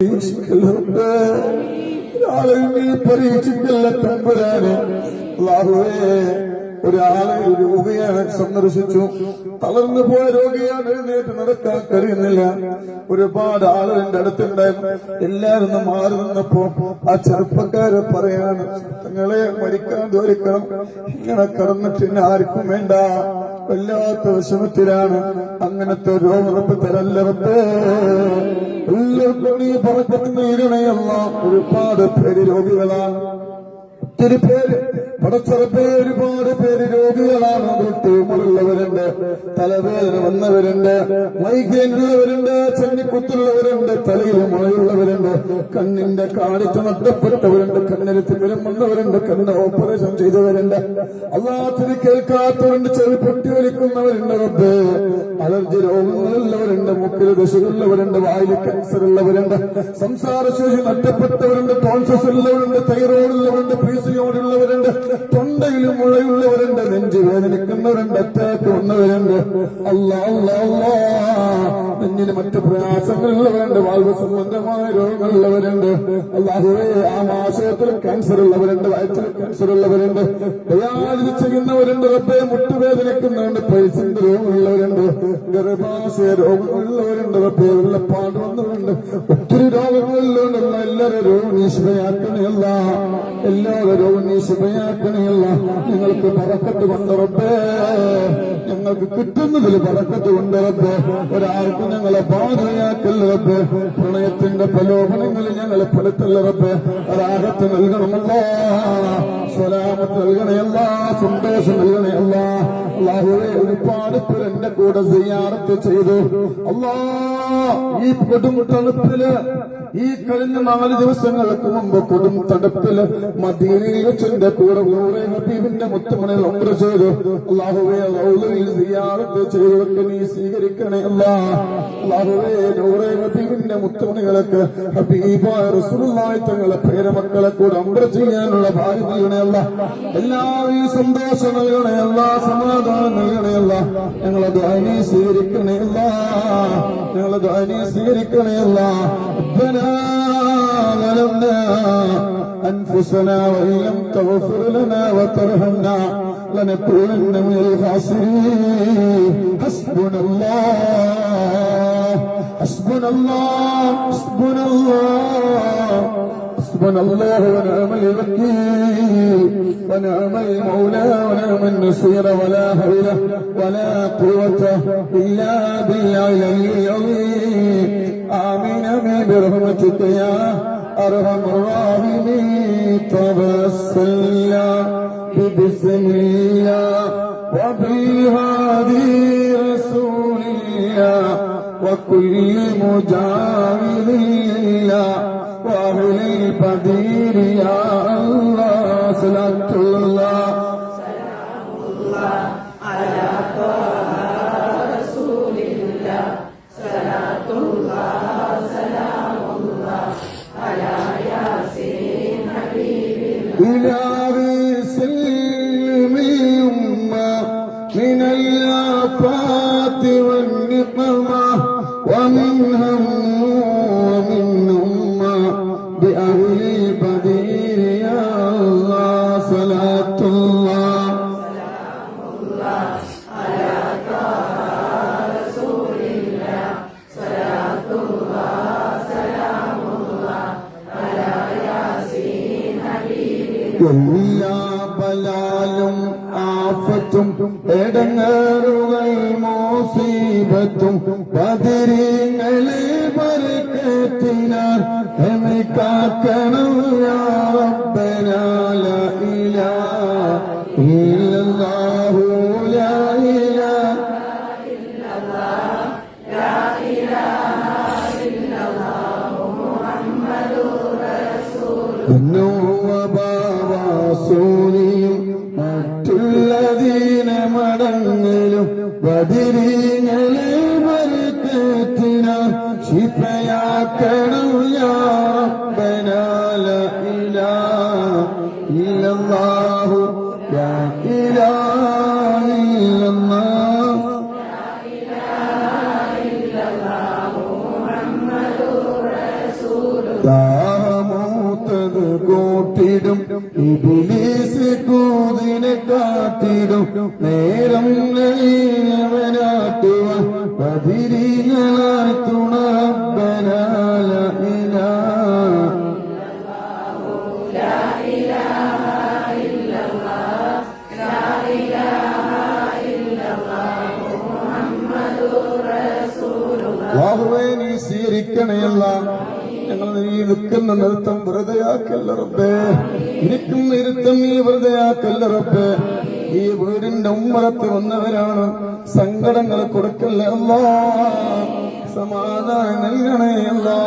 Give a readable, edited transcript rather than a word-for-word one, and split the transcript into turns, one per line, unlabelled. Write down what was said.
നീ പരീക്ഷിക്കല്ല തമ്പുരാനെ. അല്ലാഹുവേ, ഒരാളെ രോഗിയാണ് സന്ദർശിച്ചു. തളർന്നു പോയ രോഗിയാണ്, എഴുന്നേറ്റ് നടക്കാൻ കഴിയുന്നില്ല. ഒരുപാട് ആളുകൾ എന്റെ അടുത്തുണ്ടായിരുന്നു. എല്ലാവരും മാറി നിന്നപ്പോ ആ ചെറുപ്പക്കാരെ പറയാണ്, തങ്ങളെ മരിക്കാൻ ദ്വാരിക്കണം, ഇങ്ങനെ കടന്നിട്ട് ഇനി ആർക്കും വേണ്ട, വല്ലാത്ത വിഷമത്തിലാണ്. അങ്ങനത്തെ രോഗം തരല്ലറത്ത് എല്ലാവർക്കും നീ പറഞ്ഞു ഇരണയല്ല. ഒരുപാട് പേര് രോഗികളാണ്, ഒത്തിരി പേര് പടച്ചറപ്പേ, ഒരുപാട് പേര് രോഗികളാണ്. ട്യൂമറുള്ളവരുണ്ട്, തലവേദന വന്നവരുണ്ട്, മൈഗ്രെയിൻ ഉള്ളവരുണ്ട്, ചെന്നിക്കുത്തുള്ളവരുണ്ട്, തലയിൽ മുഴയുള്ളവരുണ്ട്, കണ്ണിന്റെ കാഴ്ച നഷ്ടപ്പെട്ടവരുണ്ട്, കണ്ണിന് തിമിരം വന്നവരുണ്ട്, കണ്ണ് ഓപ്പറേഷൻ ചെയ്തവരുണ്ട്, അല്ലാത്തിന് കേൾക്കാത്തവരുണ്ട്, ചെവി പൊട്ടി വലിക്കുന്നവരുണ്ട്, റബ്ബേ അലർജി രോഗങ്ങളുള്ളവരുണ്ട്, മുക്കിൽ ദശയുള്ളവരുണ്ട്, വായിൽ ക്യാൻസർ ഉള്ളവരുണ്ട്, സംസാരശേഷി നഷ്ടപ്പെട്ടവരുണ്ട്, ടോൺസസ് ഉള്ളവരുണ്ട്, തൈറോയ്ഡ് ഉള്ളവരുണ്ട്, പീസിയോടുള്ളവരുണ്ട്, തൊണ്ടയിൽ മുഴയുള്ളവരുണ്ട്, നെഞ്ച് വേദനിക്കുന്നവരുണ്ട്, അറ്റാക്ക് വന്നവരുണ്ട്, നെഞ്ഞിന് മറ്റു പ്രയാസങ്ങളുള്ളവരുണ്ട്, വാൽവ് സംബന്ധമായ രോഗങ്ങളുള്ളവരുണ്ട്, അല്ലാഹുവേ ആമാശയത്തിൽ ക്യാൻസർ ഉള്ളവരുണ്ട്, വയറ്റിൽ ക്യാൻസർ ഉള്ളവരുണ്ട്, ഡയാലിസിസ് ചെയ്യുന്നവരുണ്ട്, റബ്ബേ മുട്ടുവേദനിക്കുന്നവരുണ്ട്, പൈസന്റെ രോഗങ്ങളുള്ളവരുണ്ട്, ഗർഭാശയ രോഗങ്ങളുള്ളവരുണ്ട്, റബ്ബേ വെള്ളപ്പാട് വന്നവരുണ്ട്, ഒത്തിരി രോഗങ്ങളുള്ളവരുണ്ട്. എല്ലാവരും രോഗം നീ ശിവയാക്കണയല്ല, എല്ലാവരും രോഗം നീ ശിവയാക്കണയല്ല. നിങ്ങൾക്ക് ബറക്കത്ത് കൊണ്ട് റബ്ബേ, ഞങ്ങൾക്ക് കിട്ടുന്നതിൽ ബറക്കത്ത് കൊണ്ട് റബ്ബേ, ഒരാൾക്കും ഞങ്ങളെ ബാധയാക്കല്ല റബ്ബേ, പ്രണയത്തിന്റെ പ്രലോഭനങ്ങളിൽ ഞങ്ങളെ പെടുത്തല്ല റബ്ബേ, ഒരാഹത്ത് നൽകണമല്ല, സലാമത്ത് നൽകണയല്ല, സന്തോഷം നൽകണയല്ല. അല്ലാഹുവേ, ഒരുപാട് പേർ എന്റെ കൂടെ സിയാറത്ത് ചെയ്തു. അല്ലാ, ഈ കൊടും തണുപ്പില്, ഈ കഴിഞ്ഞ 4 ദിവസങ്ങൾക്ക് മുമ്പ് കൊടും തണുപ്പില് മദീനയിൽ വെച്ച് എന്റെ കൂടെ നൂറെ ഹബീബിന്റെ മുത്തുമണിൽ ഉംറ ചെയ്തു. അല്ലാഹുവേ, റൗളയിൽ സിയാറത്ത് ചെയ്തവർക്ക് നീ സ്വീകരിക്കണേ അല്ലാ. അല്ലാഹുവേ, നൂറെ ഹബീബിന്റെ മുത്തുമണികളൊക്കെ ഹബീബായ റസൂലുള്ളാഹി തങ്ങളെ പേരമക്കളെ കൂടെ ഉംറ ചെയ്യാനുള്ള ഭാഗ്യം നൽകണേ അല്ലാ. എല്ലാവരും സന്തോഷം നൽകണേ അല്ലാ, സമാധാനം നൽകണേ അല്ലാ. ഞങ്ങളെ ദുആ നീ സ്വീകരിക്കണേ അല്ലാ, ഞങ്ങളെ ദുആ നീ സ്വീകരിക്കണേ അല്ലാ. ربنا ظلمنا أنفسنا وإن لم تغفر لنا وترحمنا لنكونن من الخاسرين. حسبنا الله حسبنا الله حسبنا الله حسبنا الله ونعم الوكيل ونعم المولى ونعم النصير ولا حول ولا قوة إلا بالله العلي العظيم. آمين آمين برحمتك يا أرحم الراحمين. توسلنا ببسم الله وبالهادي رسول الله وكل مجاهد الله وأهل البدير يا الله. صلاة الله
سلام الله على طه رسول الله. صلاة الله سلام الله على ياسين حبيب
إلهي سلم الأمة من الآفات والنقمة ومن هم ومن أمة بأهل البدير يا الله. صلاة الله
سلام الله على طه رسول الله. صلاة الله سلام الله على ياسين حبيب
എല്ലാ ബലാലും ആഫത്തും എടങ്ങേറുകൾ മോസീബത്തും ബദരീങ്ങളെ ബർക്കത്തിനാൽ എന്നെ കാക്കണം യാ റബ്ബനാ. ലാ ഇലാഹ ഇല്ലല്ലാഹു ലാ ഇലാഹ
ഇല്ലല്ലാഹ് ലാ ഇലാഹ ഇല്ലല്ലാഹ് മുഹമ്മദുർ
റസൂലുള്ളാഹി. മറ്റുള്ളതീന മടങ്ങലും ബദരീങ്ങളെ ബർക്കത്തിനാൽ ശിഫയാക്കണം യാ റബ്ബനാ. ലാ ഇലാഹ ഇല്ലല്ലാഹു ലാ ഇലാഹ ഇല്ലല്ലാഹ്
ഇല്ലല്ലാഹ് മുഹമ്മദുർ റസൂൽ
ഇബ്ലീസ് കൂതിനെ കാത്തിടും നേരം നവനാട്ടുവാൻ ബദരീങ്ങളായി തുണ റബ്ബനാ ലാ ഇലാഹ അല്ലാഹുവേ നീ സ്വീകരിക്കണയല്ല. ഞങ്ങൾ നീ നിൽക്കുന്ന നൃത്തം വെറുതെയാക്കല്ല റബ്ബേ. ഇരിക്കുന്ന ഇരുത്തം നീ വെറുതെയാക്കല്ല റബ്ബേ. ഈ വീടിന്റെ ഉമ്മറത്ത് വന്നവരാണ്, സങ്കടങ്ങൾ കൊടുക്കല്ലേ അല്ലാ, സമാധാനം നൽകണേ അല്ലാ.